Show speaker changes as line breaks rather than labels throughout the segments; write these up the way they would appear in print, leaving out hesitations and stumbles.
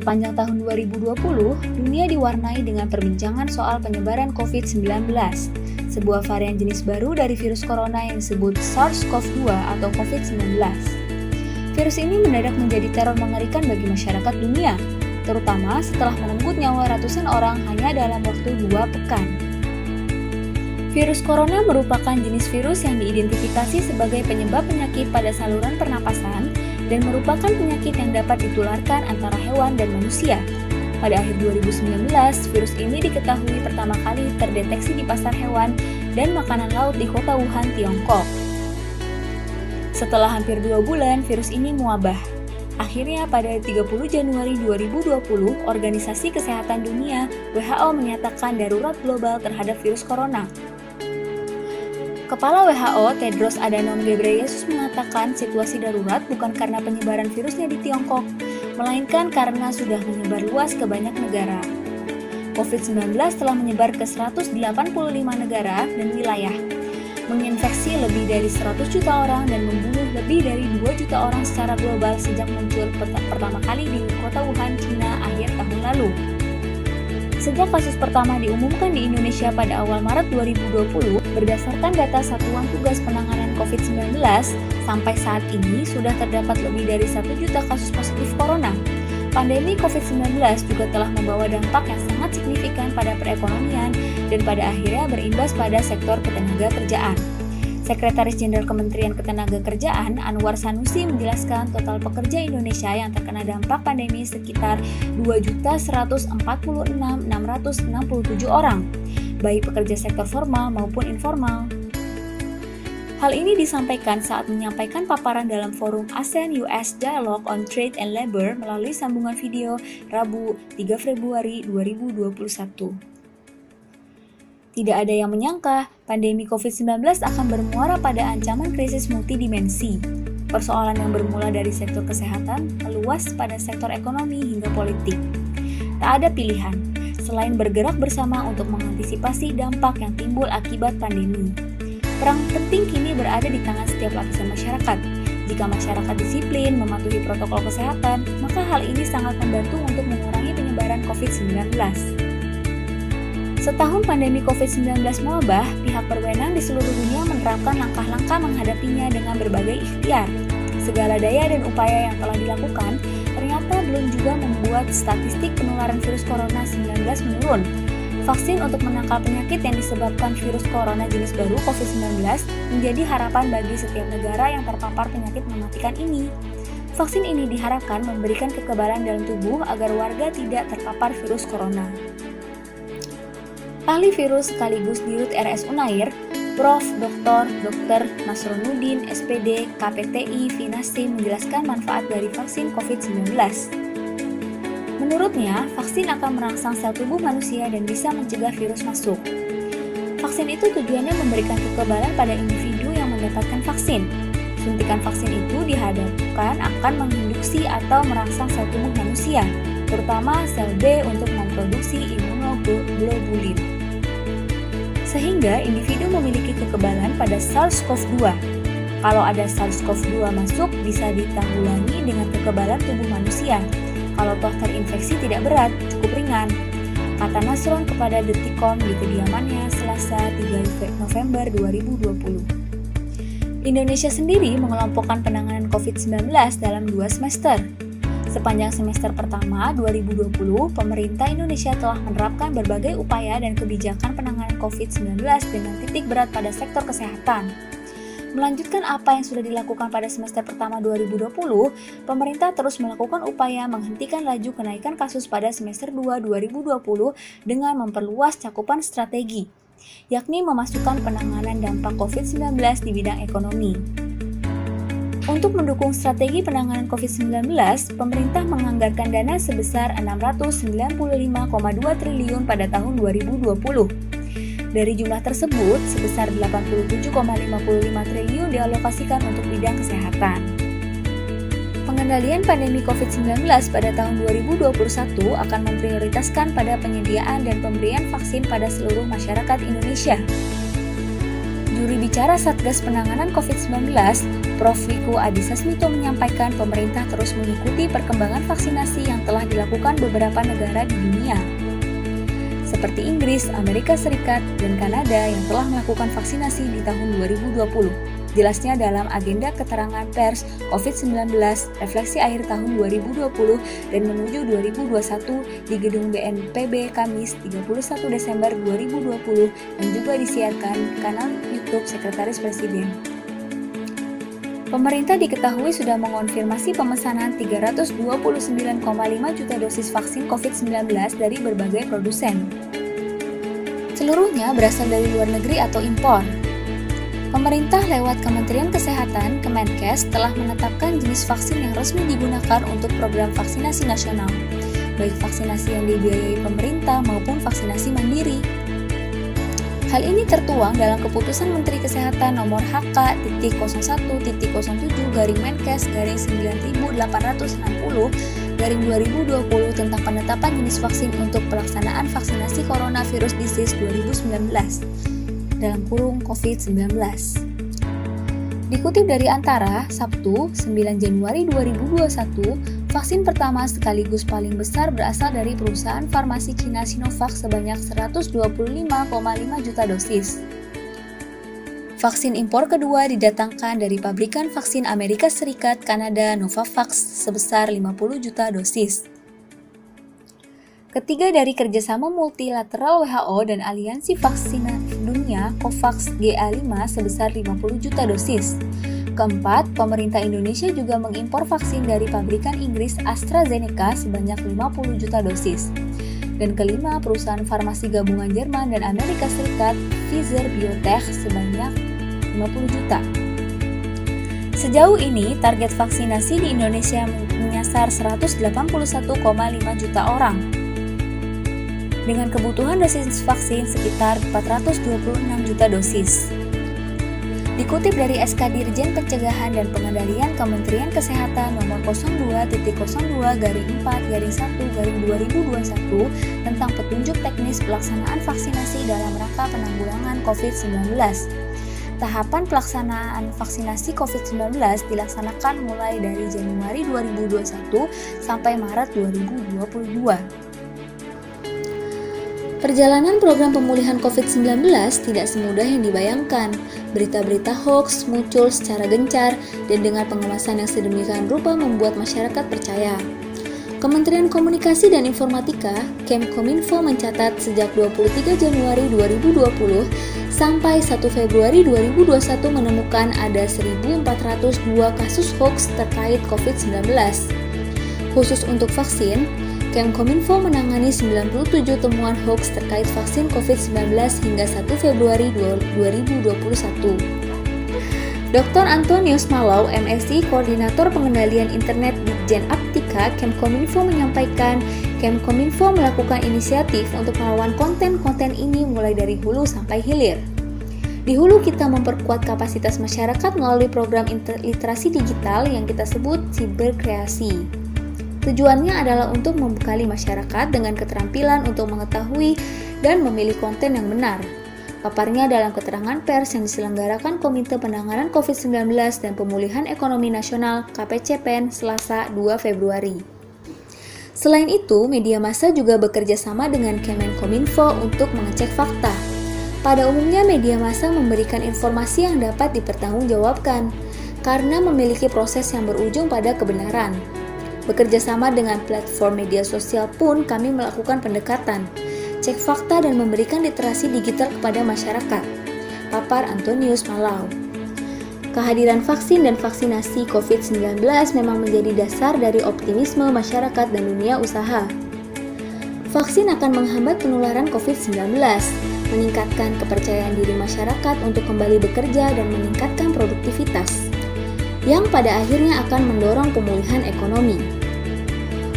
Sepanjang tahun 2020, dunia diwarnai dengan perbincangan soal penyebaran COVID-19, sebuah varian jenis baru dari virus corona yang disebut SARS-CoV-2 atau COVID-19. Virus ini mendadak menjadi teror mengerikan bagi masyarakat dunia, terutama setelah merenggut nyawa ratusan orang hanya dalam waktu 2 pekan. Virus corona merupakan jenis virus yang diidentifikasi sebagai penyebab penyakit pada saluran pernapasan dan merupakan penyakit yang dapat ditularkan antara hewan dan manusia. Pada akhir 2019, virus ini diketahui pertama kali terdeteksi di pasar hewan dan makanan laut di kota Wuhan, Tiongkok. Setelah hampir 2 bulan, virus ini mewabah. Akhirnya pada 30 Januari 2020, Organisasi Kesehatan Dunia (WHO) menyatakan darurat global terhadap virus corona. Kepala WHO, Tedros Adhanom Ghebreyesus mengatakan situasi darurat bukan karena penyebaran virusnya di Tiongkok, melainkan karena sudah menyebar luas ke banyak negara. COVID-19 telah menyebar ke 185 negara dan wilayah, menginfeksi lebih dari 100 juta orang dan membunuh lebih dari 2 juta orang secara global sejak muncul pertama kali di kota Wuhan, China akhir tahun lalu. Sejak kasus pertama diumumkan di Indonesia pada awal Maret 2020, berdasarkan data Satuan Tugas Penanganan COVID-19, sampai saat ini sudah terdapat lebih dari 1 juta kasus positif corona. Pandemi COVID-19 juga telah membawa dampak yang sangat signifikan pada perekonomian dan pada akhirnya berimbas pada sektor ketenagakerjaan. Sekretaris Jenderal Kementerian Ketenagakerjaan Anwar Sanusi menjelaskan total pekerja Indonesia yang terkena dampak pandemi sekitar 2.146.667 orang, baik pekerja sektor formal maupun informal. Hal ini disampaikan saat menyampaikan paparan dalam forum ASEAN-US Dialogue on Trade and Labor melalui sambungan video Rabu 3 Februari 2021. Tidak ada yang menyangka pandemi COVID-19 akan bermuara pada ancaman krisis multidimensi. Persoalan yang bermula dari sektor kesehatan meluas pada sektor ekonomi hingga politik. Tak ada pilihan selain bergerak bersama untuk mengantisipasi dampak yang timbul akibat pandemi. Peran penting kini berada di tangan setiap lapisan masyarakat. Jika masyarakat disiplin mematuhi protokol kesehatan, maka hal ini sangat membantu untuk mengurangi penyebaran COVID-19. Setahun pandemi COVID-19 mewabah, pihak berwenang di seluruh dunia menerapkan langkah-langkah menghadapinya dengan berbagai ikhtiar. Segala daya dan upaya yang telah dilakukan ternyata belum juga membuat statistik penularan virus corona 19 menurun. Vaksin untuk menangkal penyakit yang disebabkan virus corona jenis baru COVID-19 menjadi harapan bagi setiap negara yang terpapar penyakit mematikan ini. Vaksin ini diharapkan memberikan kekebalan dalam tubuh agar warga tidak terpapar virus corona. Ahli virus sekaligus Dirut RS Unair, Prof. Dr. Nasronuddin, SPD, KPTI, Vinasim menjelaskan manfaat dari vaksin COVID-19. Menurutnya, vaksin akan merangsang sel tubuh manusia dan bisa mencegah virus masuk. Vaksin itu tujuannya memberikan kekebalan pada individu yang mendapatkan vaksin. Suntikan vaksin itu dihadapkan akan menginduksi atau merangsang sel tubuh manusia, terutama sel B untuk memproduksi imunoglobulin. Sehingga individu memiliki kekebalan pada SARS-CoV-2. Kalau ada SARS-CoV-2 masuk, bisa ditanggulangi dengan kekebalan tubuh manusia. Kalau toh terinfeksi tidak berat, cukup ringan, kata Nasron kepada Detikcom di kediamannya Selasa 3 November 2020. Indonesia sendiri mengelompokkan penanganan COVID-19 dalam 2 semester. Sepanjang semester pertama 2020, pemerintah Indonesia telah menerapkan berbagai upaya dan kebijakan penanganan COVID-19 dengan titik berat pada sektor kesehatan. Melanjutkan apa yang sudah dilakukan pada semester pertama 2020, pemerintah terus melakukan upaya menghentikan laju kenaikan kasus pada semester 2 2020 dengan memperluas cakupan strategi, yakni memasukkan penanganan dampak COVID-19 di bidang ekonomi. Untuk mendukung strategi penanganan COVID-19, pemerintah menganggarkan dana sebesar 695,2 triliun pada tahun 2020. Dari jumlah tersebut, sebesar 87,55 triliun dialokasikan untuk bidang kesehatan. Pengendalian pandemi COVID-19 pada tahun 2021 akan memprioritaskan pada penyediaan dan pemberian vaksin pada seluruh masyarakat Indonesia. Juru bicara Satgas Penanganan COVID-19, Prof. Wiku Adhisa Smito menyampaikan pemerintah terus mengikuti perkembangan vaksinasi yang telah dilakukan beberapa negara di dunia, seperti Inggris, Amerika Serikat, dan Kanada yang telah melakukan vaksinasi di tahun 2020. Jelasnya dalam agenda keterangan pers COVID-19 refleksi akhir tahun 2020 dan menuju 2021 di Gedung BNPB Kamis 31 Desember 2020 dan juga disiarkan kanal YouTube Sekretaris Presiden. Pemerintah diketahui sudah mengonfirmasi pemesanan 329,5 juta dosis vaksin COVID-19 dari berbagai produsen. Seluruhnya berasal dari luar negeri atau impor. Pemerintah lewat Kementerian Kesehatan, Kemenkes, telah menetapkan jenis vaksin yang resmi digunakan untuk program vaksinasi nasional, baik vaksinasi yang dibiayai pemerintah maupun vaksinasi mandiri. Hal ini tertuang dalam Keputusan Menteri Kesehatan nomor HK.01.07/Menkes/9860/2020 tentang penetapan jenis vaksin untuk pelaksanaan vaksinasi coronavirus disease 2019. Dalam kurung COVID-19. Dikutip dari Antara, Sabtu, 9 Januari 2021, vaksin pertama sekaligus paling besar berasal dari perusahaan farmasi Cina Sinovac sebanyak 125,5 juta dosis. Vaksin impor kedua didatangkan dari pabrikan vaksin Amerika Serikat Kanada Novavax sebesar 50 juta dosis. Ketiga dari kerjasama multilateral WHO dan Aliansi Vaksin Dunia COVAX GA5 sebesar 50 juta dosis. Keempat, pemerintah Indonesia juga mengimpor vaksin dari pabrikan Inggris AstraZeneca sebanyak 50 juta dosis. Dan kelima, perusahaan farmasi gabungan Jerman dan Amerika Serikat Pfizer Biotech sebanyak 50 juta. Sejauh ini, target vaksinasi di Indonesia menyasar 181,5 juta orang. Dengan kebutuhan dosis vaksin sekitar 426 juta dosis. Dikutip dari SK Dirjen Pencegahan dan Pengendalian Kementerian Kesehatan nomor 02.02/1/2021 tentang petunjuk teknis pelaksanaan vaksinasi dalam rangka penanggulangan COVID-19. Tahapan pelaksanaan vaksinasi COVID-19 dilaksanakan mulai dari Januari 2021 sampai Maret 2022. Perjalanan program pemulihan COVID-19 tidak semudah yang dibayangkan. Berita-berita hoax muncul secara gencar dan dengan pengemasan yang sedemikian rupa membuat masyarakat percaya. Kementerian Komunikasi dan Informatika, Kemkominfo mencatat sejak 23 Januari 2020 sampai 1 Februari 2021 menemukan ada 1.402 kasus hoax terkait COVID-19. Khusus untuk vaksin, Kemkominfo menangani 97 temuan hoax terkait vaksin COVID-19 hingga 1 Februari 2021. Dr. Antonius Malau, MSI, Koordinator Pengendalian Internet Ditjen Aptika, Kemkominfo menyampaikan, Kemkominfo melakukan inisiatif untuk melawan konten-konten ini mulai dari hulu sampai hilir. Di hulu kita memperkuat kapasitas masyarakat melalui program literasi digital yang kita sebut siberkreasi. Tujuannya adalah untuk membekali masyarakat dengan keterampilan untuk mengetahui dan memilih konten yang benar. Paparnya dalam keterangan pers yang diselenggarakan Komite Penanganan COVID-19 dan Pemulihan Ekonomi Nasional KPCPEN Selasa 2 Februari. Selain itu, media massa juga bekerja sama dengan Kemenkominfo untuk mengecek fakta. Pada umumnya, media massa memberikan informasi yang dapat dipertanggungjawabkan karena memiliki proses yang berujung pada kebenaran. Bekerja sama dengan platform media sosial pun kami melakukan pendekatan, cek fakta dan memberikan literasi digital kepada masyarakat. Papar Antonius Malau. Kehadiran vaksin dan vaksinasi COVID-19 memang menjadi dasar dari optimisme masyarakat dan dunia usaha. Vaksin akan menghambat penularan COVID-19, meningkatkan kepercayaan diri masyarakat untuk kembali bekerja dan meningkatkan produktivitas, yang pada akhirnya akan mendorong pemulihan ekonomi.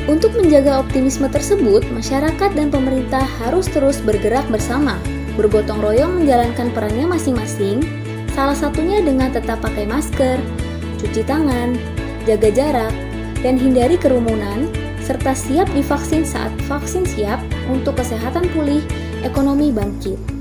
Untuk menjaga optimisme tersebut, masyarakat dan pemerintah harus terus bergerak bersama, bergotong royong menjalankan perannya masing-masing, salah satunya dengan tetap pakai masker, cuci tangan, jaga jarak, dan hindari kerumunan, serta siap divaksin saat vaksin siap untuk kesehatan pulih, ekonomi bangkit.